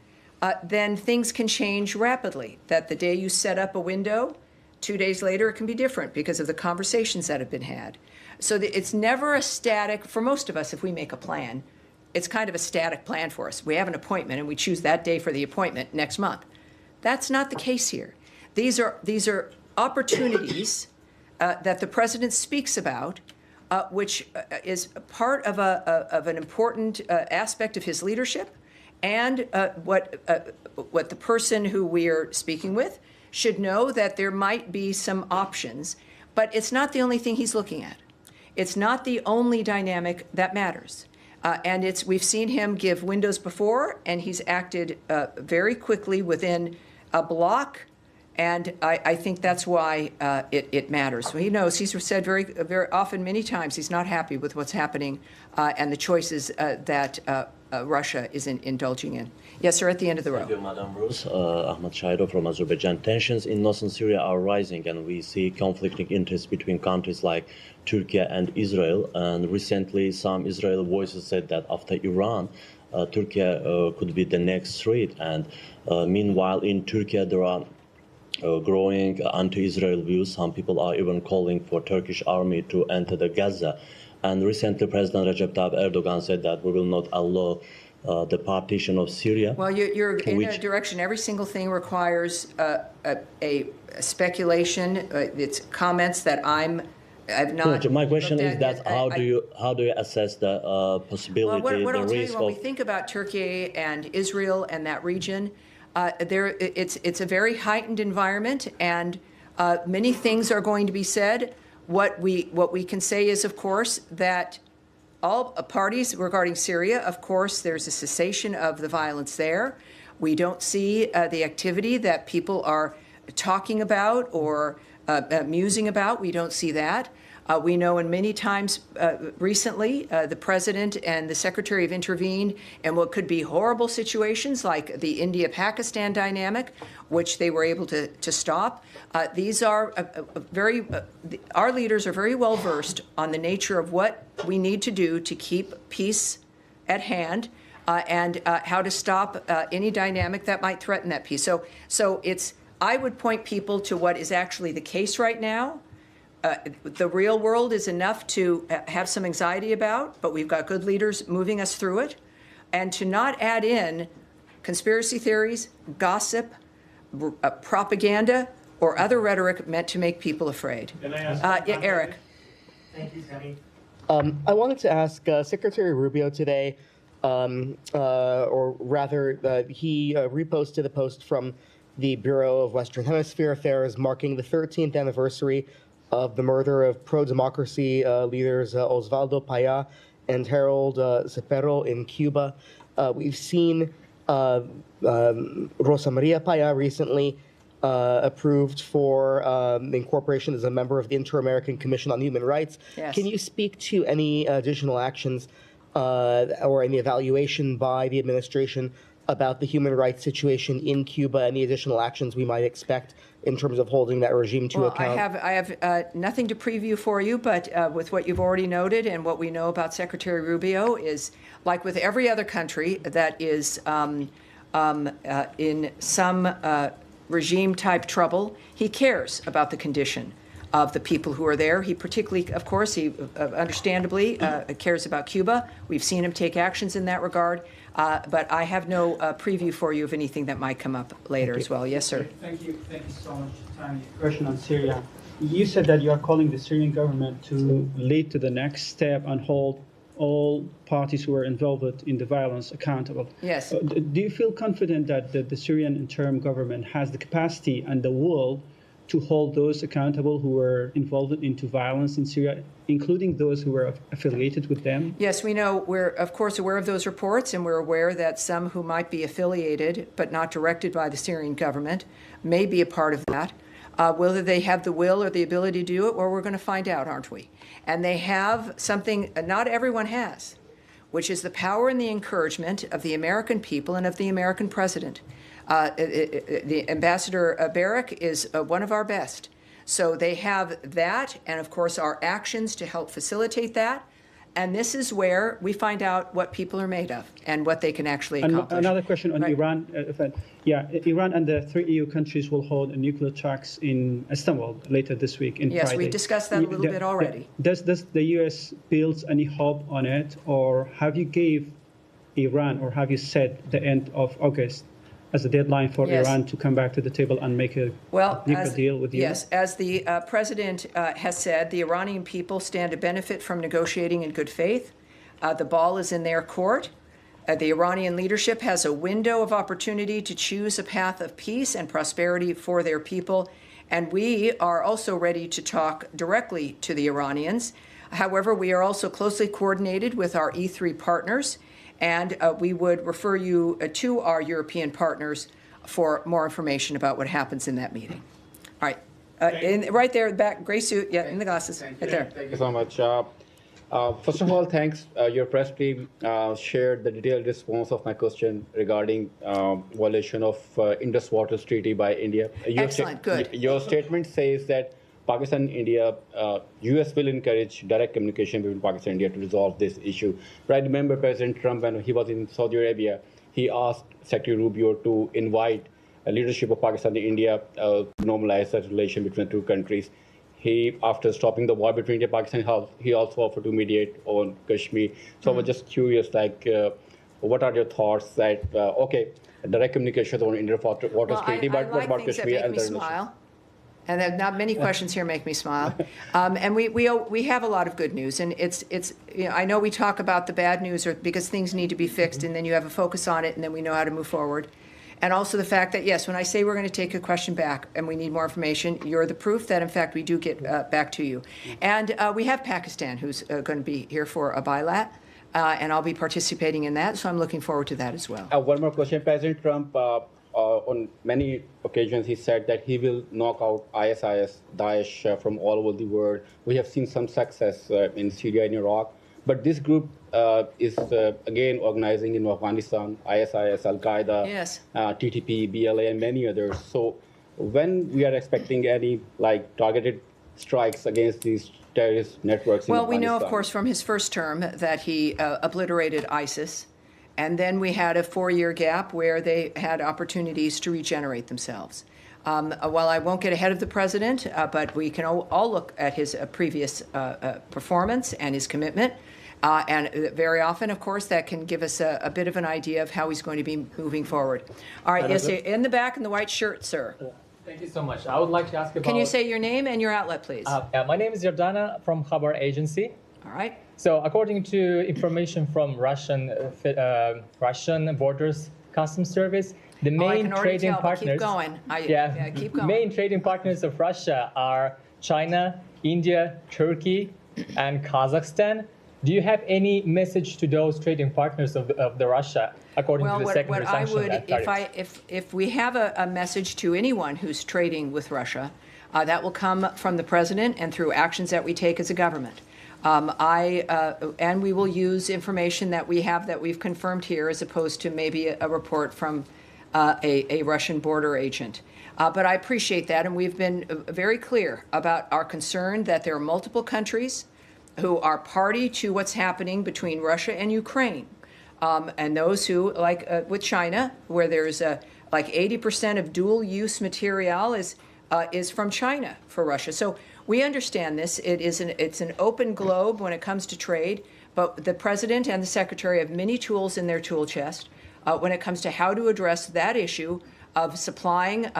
then things can change rapidly. That the day you set up a window, 2 days later it can be different because of the conversations that have been had. So it's never a static, for most of us, if we make a plan, it's kind of a static plan for us. We have an appointment and we choose that day for the appointment next month. That's not the case here. These are opportunities that the president speaks about, which is part of an important aspect of his leadership, and what the person who we are speaking with should know, that there might be some options, but it's not the only thing he's looking at. It's not the only dynamic that matters. And we've seen him give windows before, and he's acted very quickly within a block. And I think that's why it matters. He knows, he's said very, very often, many times, he's not happy with what's happening and the choices that Russia is indulging in. Yes, sir, at the end of the row. Thank you, Madam Bruce. Ahmad Shaido from Azerbaijan. Tensions in northern Syria are rising, and we see conflicting interests between countries like Turkey and Israel. And recently, some Israeli voices said that after Iran, Turkey could be the next threat. And meanwhile, in Turkey, there are growing anti-Israel views. Some people are even calling for Turkish army to enter the Gaza. And recently, President Recep Tayyip Erdogan said that we will not allow the partition of Syria. Well, you're in a direction. Every single thing requires a speculation. It's comments that I've not. No, my question is that how do you assess the possibility, what the I'll tell risk you, when we of? think about Turkey and Israel and that region, it's a very heightened environment, and many things are going to be said. What we can say is, of course, that all parties regarding Syria, of course, there's a cessation of the violence there. We don't see the activity that people are talking about or musing about. We don't see that. We know in many times recently, the president and the secretary have intervened in what could be horrible situations like the India-Pakistan dynamic, which they were able to stop. These are our leaders are very well versed on the nature of what we need to do to keep peace at hand and how to stop any dynamic that might threaten that peace. So I would point people to what is actually the case right now. The real world is enough to have some anxiety about, but we've got good leaders moving us through it. And to not add in conspiracy theories, gossip, propaganda, or other rhetoric meant to make people afraid. Can I ask Eric. Thank you, Tammy. I wanted to ask Secretary Rubio today, or rather, he reposted a post from the Bureau of Western Hemisphere Affairs marking the 13th anniversary of the murder of pro-democracy leaders Osvaldo Paya and Harold Cepero in Cuba. We've seen Rosa Maria Paya recently approved for incorporation as a member of the Inter-American Commission on Human Rights. Yes. Can you speak to any additional actions or any evaluation by the administration about the human rights situation in Cuba, any additional actions we might expect in terms of holding that regime to account? I have nothing to preview for you, but with what you've already noted and what we know about Secretary Rubio is, like with every other country that is in some regime-type trouble, he cares about the condition of the people who are there. He particularly, of course, he understandably cares about Cuba. We've seen him take actions in that regard. But I have no preview for you of anything that might come up later as well. Yes, sir. Thank you so much, Tammy. Question on Syria. You said that you are calling the Syrian government to lead to the next step and hold all parties who are involved in the violence accountable. Yes. Do you feel confident that the Syrian interim government has the capacity and the will to hold those accountable who were involved into violence in Syria, including those who were affiliated with them? Yes, we know. We're, of course, aware of those reports, and we're aware that some who might be affiliated but not directed by the Syrian government may be a part of that. Whether they have the will or the ability to do it, well, we're going to find out, aren't we? And they have something not everyone has, which is the power and the encouragement of the American people and of the American president. The Ambassador Barak is one of our best. So they have that, and of course our actions to help facilitate that. And this is where we find out what people are made of and what they can actually accomplish. Another question on Right. Iran. Iran and the 3 EU countries will hold a nuclear talks in Istanbul later this week. Yes, we discussed that a little bit already. Does the U.S. build any hope on it, or have you gave Iran, or have you set the end of August as a deadline for Yes. Iran to come back to the table and make a nuclear deal with you? Yes, as the president has said, the Iranian people stand to benefit from negotiating in good faith. The ball is in their court. The Iranian leadership has a window of opportunity to choose a path of peace and prosperity for their people, and we are also ready to talk directly to the Iranians. However, we are also closely coordinated with our E3 partners, and we would refer you to our European partners for more information about what happens in that meeting. All right. Right there, back, gray suit, yeah, in the glasses, right there. Thank you so much. First of all, thanks. Your press team shared the detailed response of my question regarding violation of Indus Waters Treaty by India. Excellent, good. Your statement says that Pakistan and India, US will encourage direct communication between Pakistan and India to resolve this issue. But I remember President Trump, when he was in Saudi Arabia, he asked Secretary Rubio to invite a leadership of Pakistan and India to normalize that relation between the two countries. He, after stopping the war between India and Pakistan, he also offered to mediate on Kashmir. So I was just curious, what are your thoughts that, direct communication on Indus Waters Treaty, but what about Kashmir and the Smile. And there not many questions here make me smile. And we have a lot of good news, and it's I know we talk about the bad news because things need to be fixed, and then you have a focus on it, and then we know how to move forward. And also the fact that, yes, when I say we're going to take a question back and we need more information, you're the proof that, in fact, we do get back to you. And we have Pakistan, who's going to be here for a bilat, and I'll be participating in that, so I'm looking forward to that as well. One more question. President Trump, on many occasions, he said that he will knock out ISIS, Daesh from all over the world. We have seen some success in Syria and Iraq. But this group is, again, organizing in Afghanistan, ISIS, Al-Qaeda, yes. TTP, BLA, and many others. So when we are expecting any targeted strikes against these terrorist networks in Well, we know, of Afghanistan? course, from his first term that he obliterated ISIS. And then we had a 4-year gap where they had opportunities to regenerate themselves. While I won't get ahead of the president, but we can all look at his previous performance and his commitment. And very often, of course, that can give us a bit of an idea of how he's going to be moving forward. All right, yes, in the back in the white shirt, sir. Thank you so much. I would like to ask about... Can you say your name and your outlet, please? My name is Jordana from Khabar Agency. All right. So according to information from Russian Borders Customs Service, the main trading partners... Keep going. Keep going. Main trading partners of Russia are China, India, Turkey, and Kazakhstan. Do you have any message to those trading partners of the Russia, according to the secondary sanction tariffs? If we have a message to anyone who's trading with Russia, that will come from the president and through actions that we take as a government. And we will use information that we have that we've confirmed here, as opposed to maybe a report from a Russian border agent. But I appreciate that, and we've been very clear about our concern that there are multiple countries who are party to what's happening between Russia and Ukraine. And those who, like with China, where there's like 80% of dual-use material is from China for Russia. So we understand this. It's an open globe when it comes to trade, but the president and the secretary have many tools in their tool chest when it comes to how to address that issue of supplying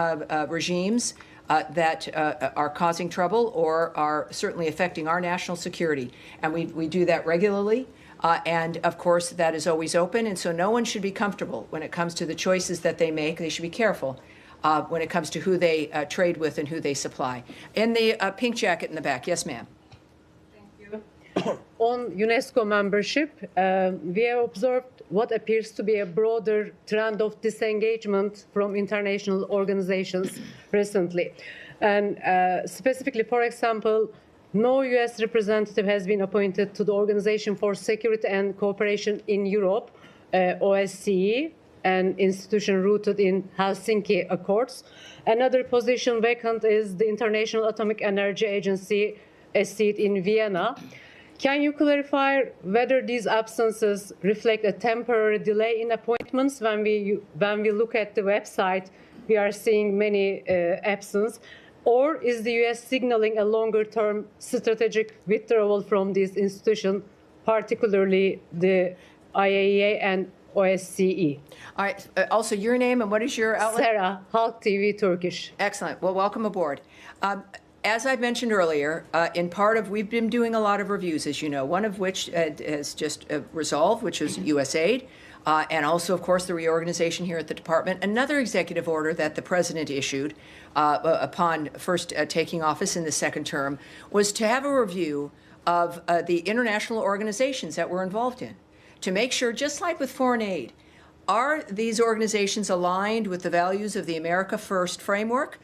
regimes that are causing trouble or are certainly affecting our national security. And we do that regularly. And of course, that is always open. And so no one should be comfortable when it comes to the choices that they make. They should be careful when it comes to who they trade with and who they supply. In the pink jacket in the back. Yes, ma'am. On UNESCO membership, we have observed what appears to be a broader trend of disengagement from international organizations recently. And specifically, for example, no U.S. representative has been appointed to the Organization for Security and Cooperation in Europe, OSCE, an institution rooted in Helsinki Accords. Another position vacant is the International Atomic Energy Agency, a seat in Vienna. Can you clarify whether these absences reflect a temporary delay in appointments? When we look at the website, we are seeing many absences. Or is the U.S. signaling a longer-term strategic withdrawal from these institutions, particularly the IAEA and OSCE? All right. Also, your name and what is your outlet? Sarah, Halk TV Turkish. Excellent. Well, welcome aboard. As I mentioned earlier, we've been doing a lot of reviews, as you know, one of which has just resolved, which is USAID, and also, of course, the reorganization here at the department. Another executive order that the president issued upon first taking office in the second term was to have a review of the international organizations that we're involved in, to make sure, just like with foreign aid, are these organizations aligned with the values of the America First framework?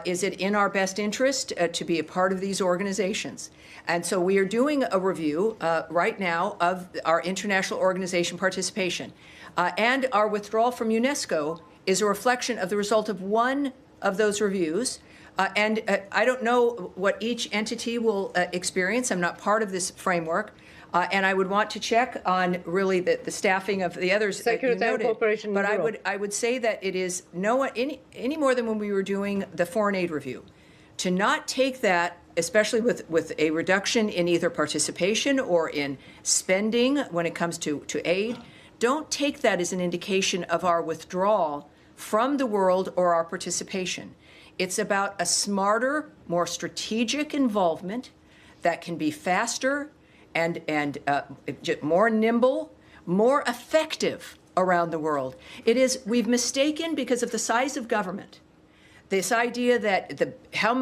Is it in our best interest to be a part of these organizations? And so we are doing a review right now of our international organization participation. And our withdrawal from UNESCO is a reflection of the result of one of those reviews. And I don't know what each entity will experience. I'm not part of this framework. And I would want to check on really the staffing of the others that you noted. But I would say that it is any more than when we were doing the foreign aid review, to not take that, especially with a reduction in either participation or in spending when it comes to aid, don't take that as an indication of our withdrawal from the world or our participation. It's about a smarter, more strategic involvement that can be faster and more nimble, more effective around the world. We've mistaken, because of the size of government, this idea that how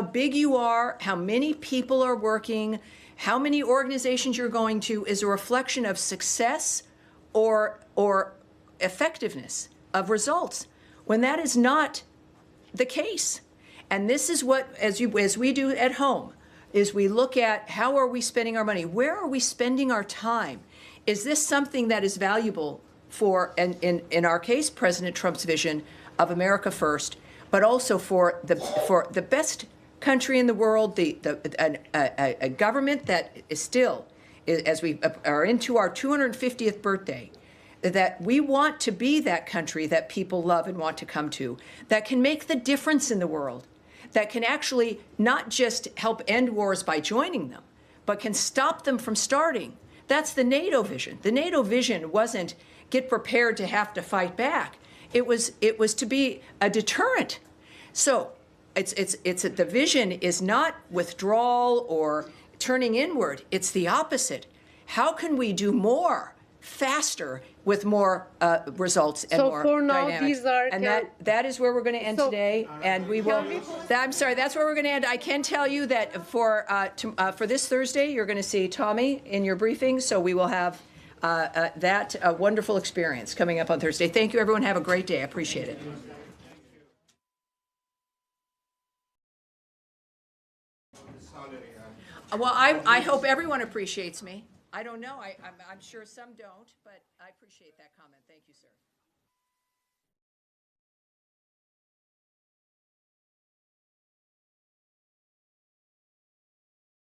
big you are, how many people are working, how many organizations you're going to is a reflection of success or effectiveness of results, when that is not the case. And this is what, as we do at home, is we look at how are we spending our money? Where are we spending our time? Is this something that is valuable for, and in our case, President Trump's vision of America First, but also for the best country in the world, a government that is still, as we are into our 250th birthday, that we want to be that country that people love and want to come to, that can make the difference in the world, that can actually not just help end wars by joining them, but can stop them from starting. That's the NATO vision. The NATO vision wasn't get prepared to have to fight back. It was to be a deterrent. So the vision is not withdrawal or turning inward. It's the opposite. How can we do more faster with more results and more for now, dynamics? That is where we're going to end today, and we will. I'm sorry, that's where we're going to end. I can tell you that for this Thursday, you're going to see Tommy in your briefing, so we will have that wonderful experience coming up on Thursday. Thank you, everyone. Have a great day. I appreciate it. Well, I hope everyone appreciates me. I don't know. I'm sure some don't, but I appreciate that comment. Thank you, sir.